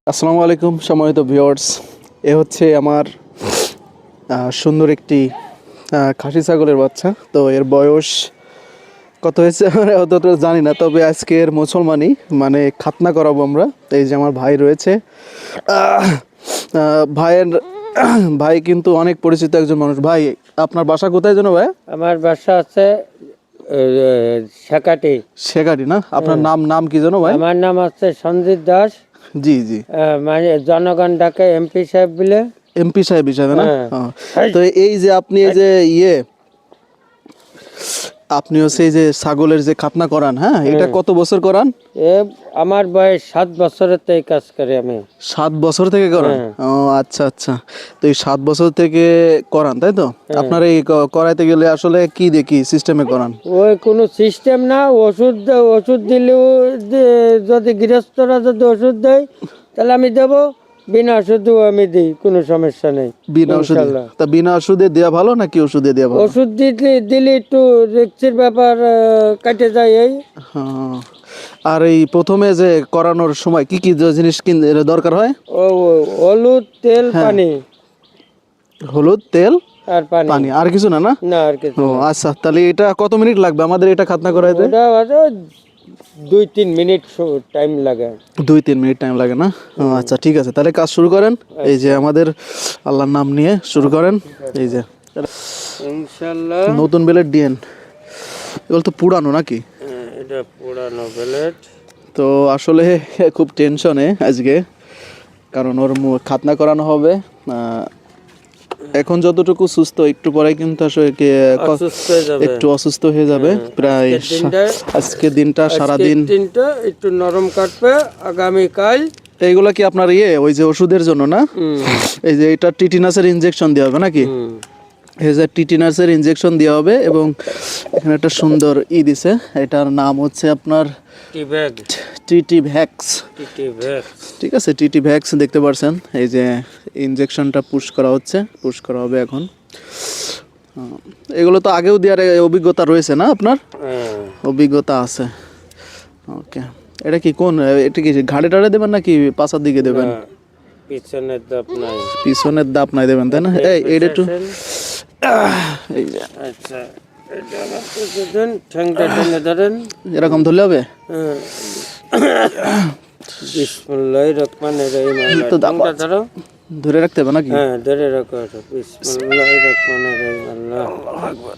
আসসালামু আলাইকুম সম্মানিত ভিউয়ার্স, এ হচ্ছে আমার সুন্দর একটি খাসি ছাগলের বাচ্চা। তো এর বয়স কত হয়েছে অতটা জানি না, তবে আজকের মুসলমানি মানে খাতনা করাবো আমরা। এই যে আমার ভাই রয়েছে, ভাইয়ের ভাই কিন্তু অনেক পরিচিত একজন মানুষ। ভাই, আপনার বাসা কোথায় যেন ভাই? আমার বাসা আছে শেকাটি। শেকাটি না? আপনার নাম কি যেন ভাই? আমার নাম আছে সঞ্জিত দাস। জি জি, মানে জনগণ ডাকে এমপি সাহেব বলে। এমপি সাহেব হিসাবে না? তো এই যে আপনি এই যে আপনি হচ্ছে এই যে ছাগলের যে খাতনা করান, হ্যাঁ, এটা কত বছর করান? আমার বয়স 7 বছরের থেকে কাজ করি আমি। 7 বছর থেকে করান? ও আচ্ছা আচ্ছা। তো এই 7 বছর থেকে করান, তাই তো? আপনার এই করাইতে গেলে আসলে কি দিয়ে কি সিস্টেমে করান? ওই কোনো সিস্টেম না, ওষুধ দিলেও যদি গৃহস্থরা যদি ওষুধ দেয় তাহলে আমি দেবো, বিনা ওষুধেও আমি দিই, কোনো সমস্যা নেই। বিনা ওষুধে? তা বিনা ওষুধে দেওয়া ভালো নাকি ওষুধে দেওয়া ভালো? ওষুধ দিলে একটু রিস্কের ব্যাপার কাটে যায় এই। আর এই প্রথমে যে করানোর সময় কি কি জিনিস দরকার হয়? হলুদ, তেল, পানি। হলুদ, তেল আর পানি, আর কিছু না? না, আর কিছু ও আচ্ছা, তাহলে এটা কত মিনিট লাগবে আমাদের এটা খাতনা করাইতে? 2-3 মিনিট টাইম লাগে। 2-3 মিনিট টাইম লাগে না? আচ্ছা ঠিক আছে, তাহলে কাজ শুরু করেন। এই যে আমাদের আল্লাহর নাম নিয়ে শুরু করেন। এই যে ইনশাআল্লাহ নতুন বেলেট দিয়েন। এগুলো তো পুরানো নাকি? এটা পুরানো বেলেট। তো আসলে খুব টেনশনে আজকে, কারণ ওর খাতনা করানো হবে। এখন যতটুকু সুস্থ, একটু পরে কিন্তু আসলে একটু অসুস্থ হয়ে যাবে। প্রায় আজকে দিনটা সারাদিন একটু নরম কাটবে। আগামীকাল এইগুলা কি আপনার ওই যে ওষুধের জন্য না? এই যে এটা টিটিনাসের ইনজেকশন দেওয়া হবে নাকি? এই যে টিটিনাসের ইনজেকশন দেওয়া হবে, এবং এখানে একটা সুন্দর দিছে, এটার নাম হচ্ছে আপনার টিটি ভ্যাক্স। ঠিক আছে, টিটি ভ্যাক্স দেখতে পাচ্ছেন। এই যে ইনজেকশনটা পুশ করা হবে এখন। এগুলো তো আগেও দেওয়ার অভিজ্ঞতা রয়েছে না আপনার? অভিজ্ঞতা আছে। ওকে, এটা কি এটা কি ঘাড়ে টাড়ে দেবেন নাকি পাছার দিকে দেবেন? পিছনের দাপ নাই দেবেন, তাই না? এইটা একটু আচ্ছা, এরকম ধরলে হবে? বিসমিল্লাহির রহমানির রহিম। ধরে রাখতে হবে নাকি? হ্যাঁ, ধরে রাখো। বিসমিল্লাহির রহমানির রহিম। আল্লাহু আকবার,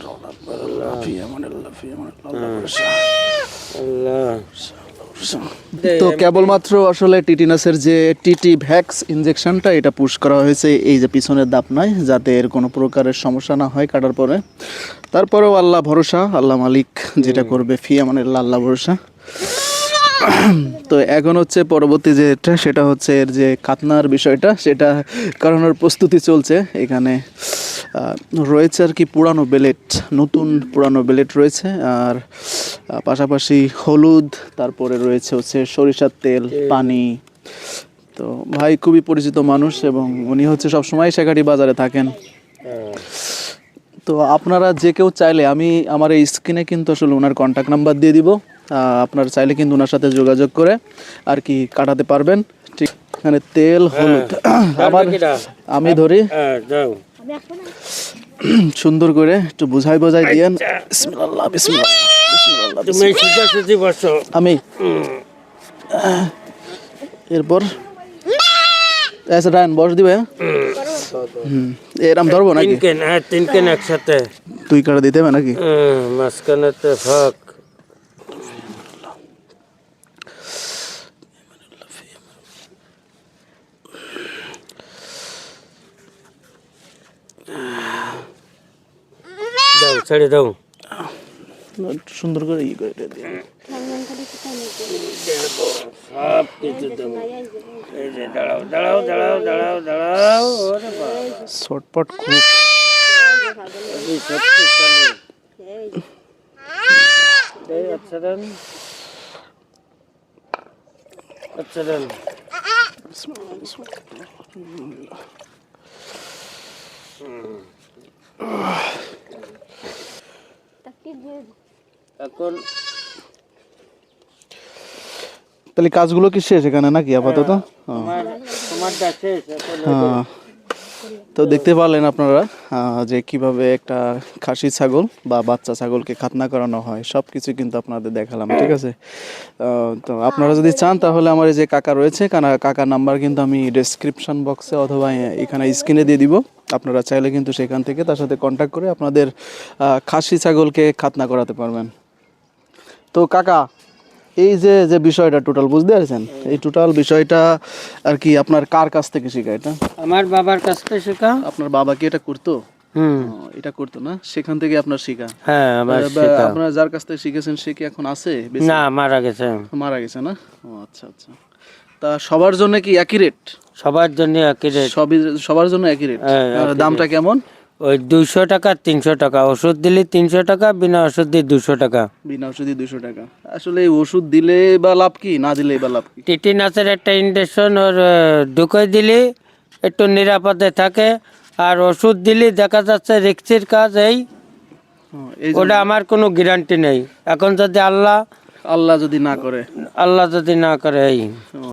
আল্লাহ। তো কেবলমাত্র আসলে টিটিনাসের যে টিটি ভ্যাক্স ইনজেকশনটা এটা পুশ করা হয়েছে এই যে পিছনের দাপ নাই, যাতে এর কোনো প্রকারের সমস্যা না হয় কাটার পরে। তারপরেও আল্লাহ ভরসা, আল্লাহ মালিক যেটা করবে, ফি আমানিল্লাহ, আল্লাহ ভরসা। তো এখন হচ্ছে পরবর্তী যেটা, সেটা হচ্ছে এর যে খাতনার বিষয়টা, সেটা করানোর প্রস্তুতি চলছে। এখানে রয়েছে আর কি পুরানো বেলেট, নতুন পুরানো বেলেট রয়েছে, আর পাশাপাশি হলুদ, তারপরে রয়েছে হচ্ছে সরিষার তেল, পানি। তো ভাই খুবই পরিচিত মানুষ, এবং উনি হচ্ছে সবসময় শেখাটি বাজারে থাকেন। তো আপনারা যে কেউ চাইলে, আমি আমার এই স্ক্রিনে কিন্তু আসলে ওনার কন্ট্যাক্ট নাম্বার দিয়ে দিব। আপনারা চাইলে কিন্তু ওনার সাথে যোগাযোগ করে আর কি কাটাতে পারবেন। ঠিক, এখানে তেল, হলুদ আমি ধরি, সুন্দর করে একটু বুঝাই দিয়েন। বিসমিল্লাহ বিসমিল্লাহ বিসমিল্লাহ। আমি এরপর রায়ন বস দিবে। এরম ধরবো নাকি? 3 কেন একসাথে 2 কাটা দিতে হবে নাকি? মাঝখানে ফাঁক। ছেড়ে দাও, সুন্দর করে করে সব কিছু দেবো। এই যে দাঁড়াও। শর্টপট খুব আচ্ছা দেন। এখন তাহলে কাজগুলো কি শেষ এখানে নাকি আপাতত? তোমারটা শেষ এখন হ্যাঁ। তো দেখতে পারলেন আপনারা যে কিভাবে একটা খাসি ছাগল বা বাচ্চা ছাগলকে খাতনা করানো হয়, সব কিছু কিন্তু আপনাদের দেখালাম, ঠিক আছে? তো আপনারা যদি চান তাহলে আমার এই যে কাকা রয়েছে, কাকার নাম্বার কিন্তু আমি ডেসক্রিপশন বক্সে অথবা এখানে স্ক্রিনে দিয়ে দিব। আপনারা চাইলে কিন্তু সেখান থেকে তার সাথে কন্ট্যাক্ট করে আপনাদের খাসি ছাগলকে খাতনা করাতে পারবেন। তো কাকা, এই যে যে বিষয়টা টোটাল বুঝতে পারছেন, এই টোটাল বিষয়টা আর কি আপনার কার কাছ থেকে শেখা এটা? আমার বাবার কাছ থেকে শেখা। আপনার বাবা কি এটা করতো? হুম। এটা করতো না, সেখান থেকে আপনার শেখা? হ্যাঁ, আমার শেখা। আপনারা যার কাছ থেকে শিখেছেন সে কি এখন আছে বেঁচে? না, মারা গেছে। মারা গেছে না? ও আচ্ছা আচ্ছা। তা সবার জন্য কি একই রেট? সবার জন্য একই রেট। সবার জন্য একই রেট? হ্যাঁ, একই দামটা কেমন? ওই 200 টাকা 300 টাকা, ওষুধ দিলে 300 টাকা, বিনা ওষুধ দিয়ে 200 টাকা। বিনা ওষুধে 200 টাকা। আসলে এই ওষুধ দিলে বা লাভ কি, না দিলে বা লাভ কি? টিটিনাসের একটা ইনজেকশন ওর ঢুকে দিলে একটু নিরাপদে থাকে, আর ওষুধ দিলে দেখা যাচ্ছে রিক্সের কাজ। এই ওটা আমার কোনো গ্যারান্টি নেই। এখন যদি আল্লাহ আল্লাহ যদি না করে। যদি না করে